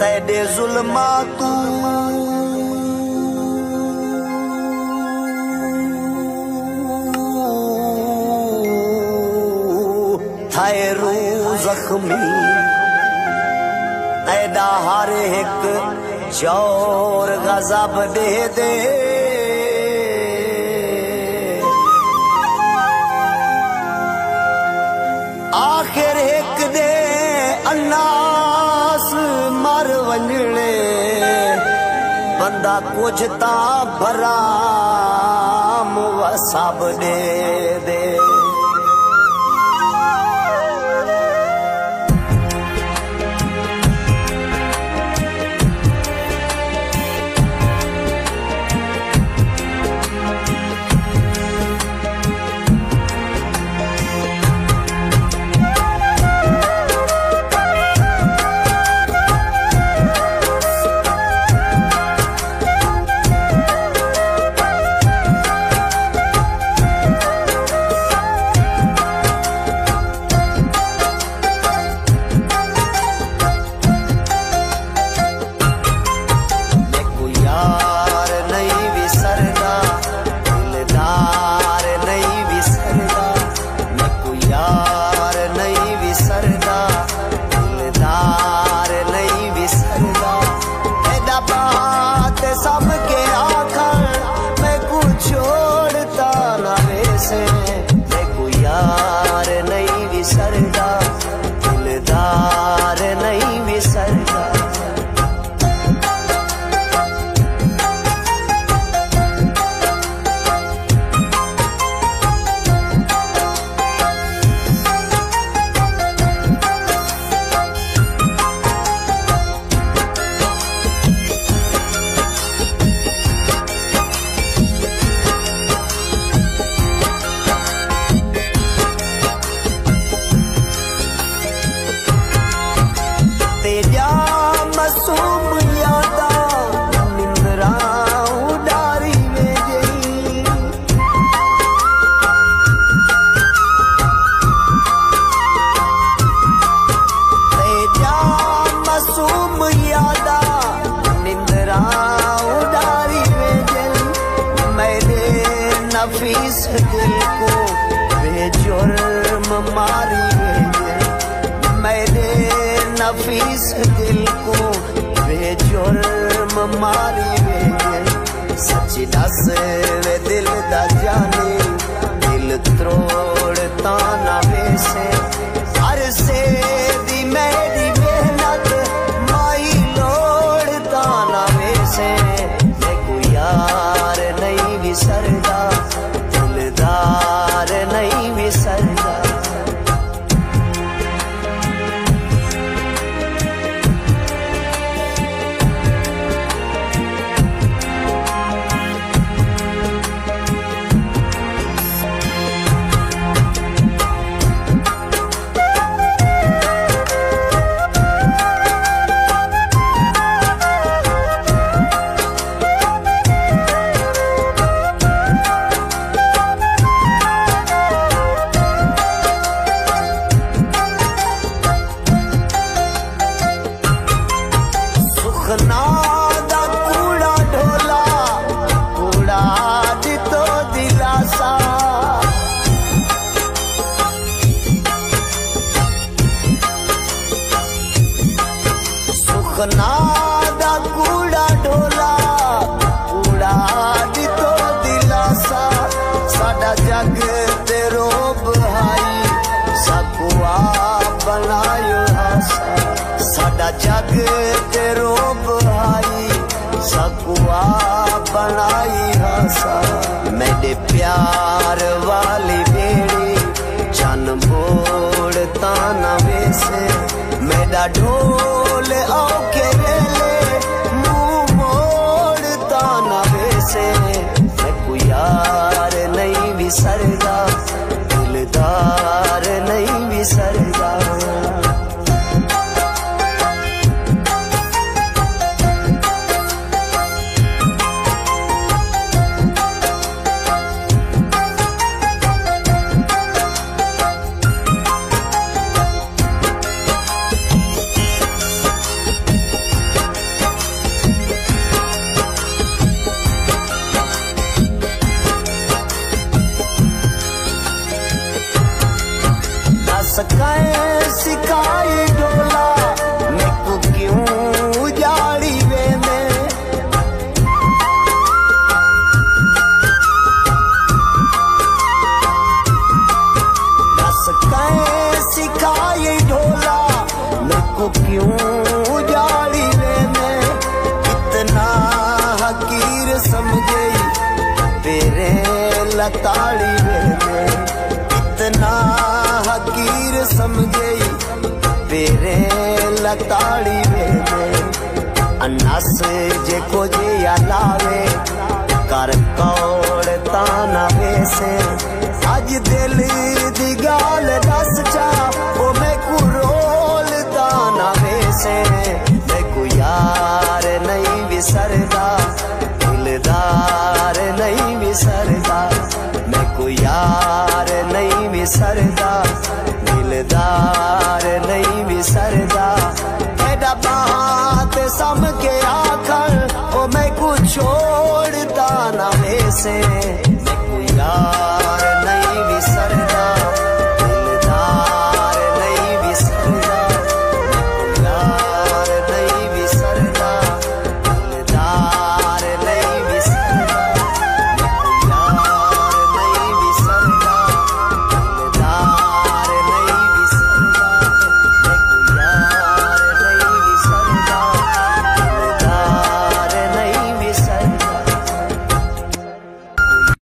तेरे जुल्मा तू थाए रू जख्मी तेरा हर एक चोर गजब दे दे आखिर एक दे अन्नास मर वंजने बंदा कुछ ता भरा मुवसाब दे दे सबके आखर मैं कुछ छोड़ता ना वैसे मैं कोई यार नहीं विसरदा दिलदार नहीं विसरदा नफीस दिल को बेजुर्म मारी मेरे नफीस दिल को बेजुर्म मारी सच दस वे दिल दा जाने दिल त्रोड़ता ना वैसे हर से दी मेरी मेहनत माई लोड़ता ना वैसे मैं कोई यार नहीं विसरदा दिलदार नहीं विसरदा नादा कूड़ा ढोला कूड़ा दितो दिलासा सुख नादा कूड़ा ढोला कूड़ा दितो दिलासा साडा जग ते रोब हाई सकुआ बनायो हासा साडा जग ते रोब हाई सकुआ बनाई हासा मेरे प्यार वाली बेड़ी चन बोड़ता ना वैसे मेरा ढोल औके वेले मुंह मोड़ता ना वैसे मैं कोई यार नहीं विसरदा दिलदार नहीं विसरदा क्यों जाली लेने, इतना हकीर समझे तेरे लताड़ी लेने, इतना हकीर समझे तेरे लताड़ी लेने। अन्नास जेको जे लावे कर कौड़ ताना वेसे, अज दिल दी गाल दस चा ओ मैं को रोल ताना वेसे। मैं को यार नहीं विसरदा, दिलदार नहीं विसरदा, मैं को यार नहीं विसरदा, दिलदार नहीं विसरदा। एडा बात सम के आ